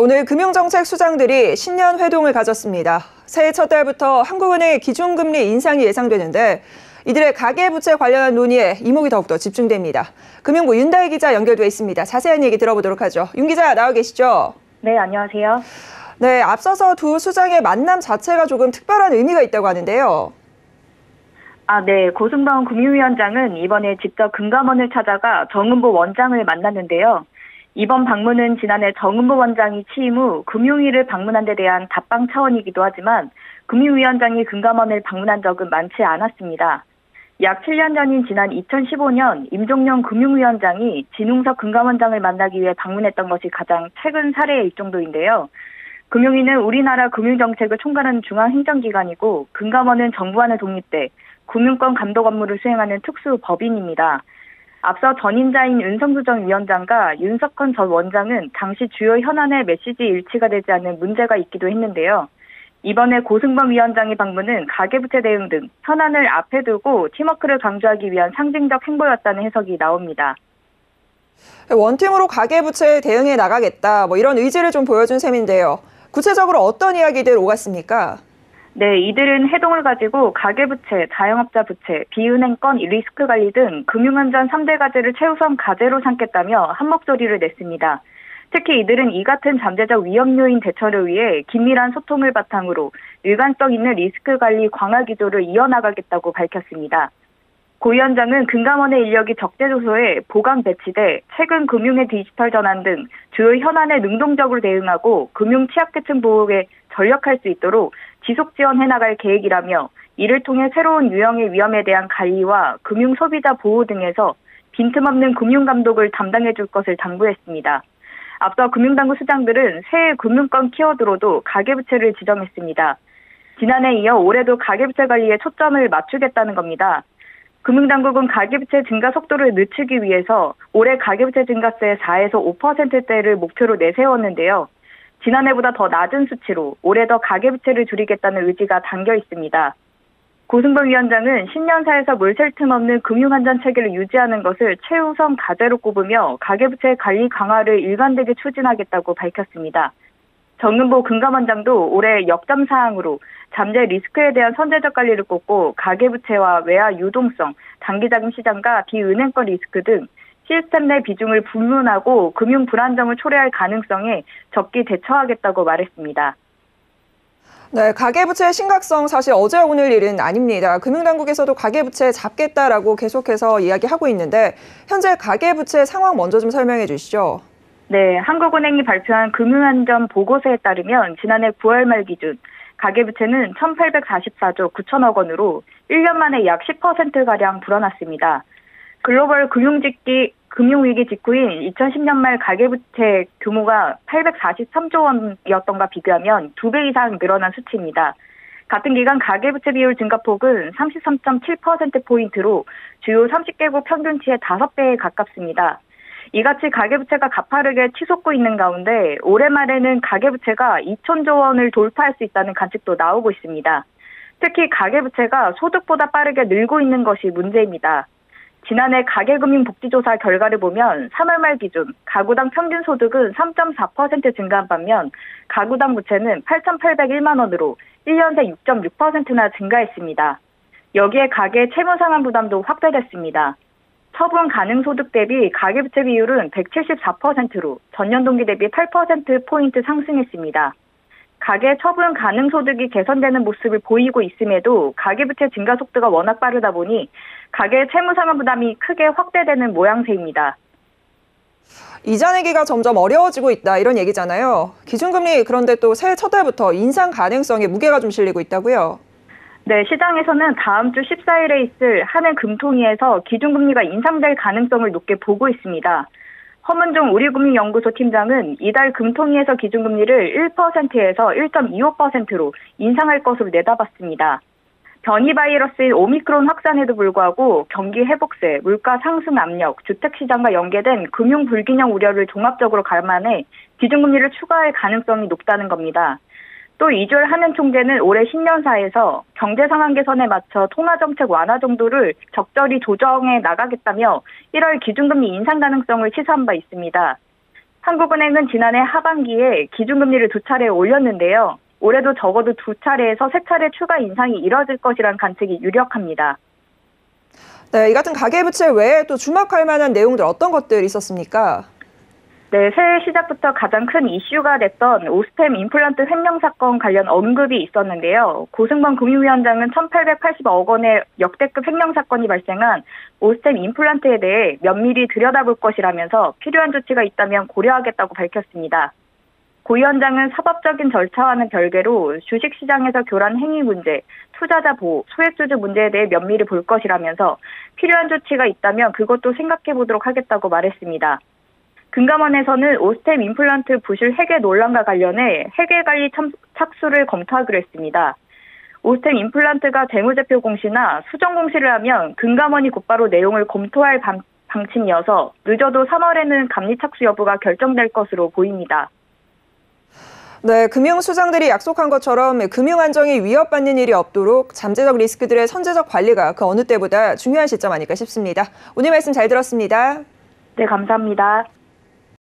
오늘 금융정책 수장들이 신년 회동을 가졌습니다. 새해 첫 달부터 한국은행의 기준금리 인상이 예상되는데 이들의 가계부채 관련 논의에 이목이 더욱더 집중됩니다. 금융부 윤다희 기자 연결돼 있습니다. 자세한 얘기 들어보도록 하죠. 윤 기자 나와 계시죠? 네, 안녕하세요. 네, 앞서서 두 수장의 만남 자체가 조금 특별한 의미가 있다고 하는데요. 네. 고승범 금융위원장은 이번에 직접 금감원을 찾아가 정은보 원장을 만났는데요. 이번 방문은 지난해 정은보 원장이 취임 후 금융위를 방문한 데 대한 답방 차원이기도 하지만 금융위원장이 금감원을 방문한 적은 많지 않았습니다. 약 7년 전인 지난 2015년 임종영 금융위원장이 진웅석 금감원장을 만나기 위해 방문했던 것이 가장 최근 사례일 정도인데요. 금융위는 우리나라 금융정책을 총괄하는 중앙행정기관이고 금감원은 정부와는 독립돼 금융권 감독 업무를 수행하는 특수법인입니다. 앞서 전임자인 윤성수 전 위원장과 윤석헌 전 원장은 당시 주요 현안의 메시지 일치가 되지 않는 문제가 있기도 했는데요. 이번에 고승범 위원장의 방문은 가계부채 대응 등 현안을 앞에 두고 팀워크를 강조하기 위한 상징적 행보였다는 해석이 나옵니다. 원팀으로 가계부채에 대응해 나가겠다, 이런 의지를 좀 보여준 셈인데요. 구체적으로 어떤 이야기들 오갔습니까? 네, 이들은 회동을 가지고 가계부채, 자영업자 부채, 비은행권 리스크 관리 등 금융안전 3대 과제를 최우선 과제로 삼겠다며 한 목소리를 냈습니다. 특히 이들은 이 같은 잠재적 위험 요인 대처를 위해 긴밀한 소통을 바탕으로 일관성 있는 리스크 관리 강화 기조를 이어나가겠다고 밝혔습니다. 고 위원장은 금감원의 인력이 적재조소에 보강 배치돼 최근 금융의 디지털 전환 등 주요 현안에 능동적으로 대응하고 금융 취약계층 보호에 전력할 수 있도록 지속 지원해 나갈 계획이라며 이를 통해 새로운 유형의 위험에 대한 관리와 금융 소비자 보호 등에서 빈틈없는 금융 감독을 담당해 줄 것을 당부했습니다. 앞서 금융당국 수장들은 새해 금융권 키워드로도 가계부채를 지정했습니다. 지난해에 이어 올해도 가계부채 관리에 초점을 맞추겠다는 겁니다. 금융당국은 가계부채 증가 속도를 늦추기 위해서 올해 가계부채 증가세 4에서 5%대를 목표로 내세웠는데요. 지난해보다 더 낮은 수치로 올해 더 가계부채를 줄이겠다는 의지가 담겨 있습니다. 고승범 위원장은 신년사에서 물샐 틈 없는 금융안전 체계를 유지하는 것을 최우선 과제로 꼽으며 가계부채 관리 강화를 일관되게 추진하겠다고 밝혔습니다. 정은보 금감원장도 올해 역점 사항으로 잠재 리스크에 대한 선제적 관리를 꼽고 가계부채와 외화 유동성, 단기자금 시장과 비은행권 리스크 등 시스템 내 비중을 분문하고 금융 불안정을 초래할 가능성에 적기 대처하겠다고 말했습니다. 네, 가계부채의 심각성 사실 어제 오늘 일은 아닙니다. 금융당국에서도 가계부채 잡겠다라고 계속해서 이야기하고 있는데 현재 가계부채 상황 먼저 좀 설명해 주시죠. 네, 한국은행이 발표한 금융안전 보고서에 따르면 지난해 9월 말 기준 가계부채는 1,844조 9천억 원으로 1년 만에 약 10%가량 불어났습니다. 글로벌 금융위기 직후인 2010년 말 가계부채 규모가 843조 원이었던가 비교하면 2배 이상 늘어난 수치입니다. 같은 기간 가계부채 비율 증가폭은 33.7%포인트로 주요 30개국 평균치의 5배에 가깝습니다. 이같이 가계부채가 가파르게 치솟고 있는 가운데 올해 말에는 가계부채가 2천조 원을 돌파할 수 있다는 관측도 나오고 있습니다. 특히 가계부채가 소득보다 빠르게 늘고 있는 것이 문제입니다. 지난해 가계금융복지조사 결과를 보면 3월 말 기준 가구당 평균 소득은 3.4% 증가한 반면 가구당 부채는 8,801만 원으로 1년 새 6.6%나 증가했습니다. 여기에 가계 채무 상환 부담도 확대됐습니다. 처분 가능 소득 대비 가계부채 비율은 174%로 전년 동기 대비 8%포인트 상승했습니다. 가계 처분 가능 소득이 개선되는 모습을 보이고 있음에도 가계부채 증가 속도가 워낙 빠르다 보니 가계 채무 상환 부담이 크게 확대되는 모양새입니다. 이자 내기가 점점 어려워지고 있다 이런 얘기잖아요. 기준금리 그런데 또 새해 첫 달부터 인상 가능성에 무게가 좀 실리고 있다고요? 네, 시장에서는 다음 주 14일에 있을 한해 금통위에서 기준금리가 인상될 가능성을 높게 보고 있습니다. 허문종 우리금융연구소 팀장은 이달 금통위에서 기준금리를 1%에서 1.25%로 인상할 것으로 내다봤습니다. 변이 바이러스인 오미크론 확산에도 불구하고 경기 회복세, 물가 상승 압력, 주택시장과 연계된 금융 불균형 우려를 종합적으로 감안해 기준금리를 추가할 가능성이 높다는 겁니다. 또 이주열 한은 총재는 올해 신년사에서 경제 상황 개선에 맞춰 통화정책 완화 정도를 적절히 조정해 나가겠다며 1월 기준금리 인상 가능성을 시사한 바 있습니다. 한국은행은 지난해 하반기에 기준금리를 2차례 올렸는데요. 올해도 적어도 2차례에서 3차례 추가 인상이 이뤄질 것이란 관측이 유력합니다. 네, 이 같은 가계부채 외에 또 주목할 만한 내용들 어떤 것들이 있었습니까? 네, 새해 시작부터 가장 큰 이슈가 됐던 오스템 임플란트 횡령 사건 관련 언급이 있었는데요. 고승범 금융위원장은 1,880억 원의 역대급 횡령 사건이 발생한 오스템 임플란트에 대해 면밀히 들여다볼 것이라면서 필요한 조치가 있다면 고려하겠다고 밝혔습니다. 고 위원장은 사법적인 절차와는 별개로 주식시장에서 교란 행위 문제, 투자자 보호, 소액주주 문제에 대해 면밀히 볼 것이라면서 필요한 조치가 있다면 그것도 생각해 보도록 하겠다고 말했습니다. 금감원에서는 오스템 임플란트 부실 회계 논란과 관련해 회계관리 착수를 검토하기로 했습니다. 오스템 임플란트가 재무제표 공시나 수정 공시를 하면 금감원이 곧바로 내용을 검토할 방침이어서 늦어도 3월에는 감리 착수 여부가 결정될 것으로 보입니다. 네, 금융수장들이 약속한 것처럼 금융안정이 위협받는 일이 없도록 잠재적 리스크들의 선제적 관리가 그 어느 때보다 중요한 시점 아닐까 싶습니다. 오늘 말씀 잘 들었습니다. 네, 감사합니다.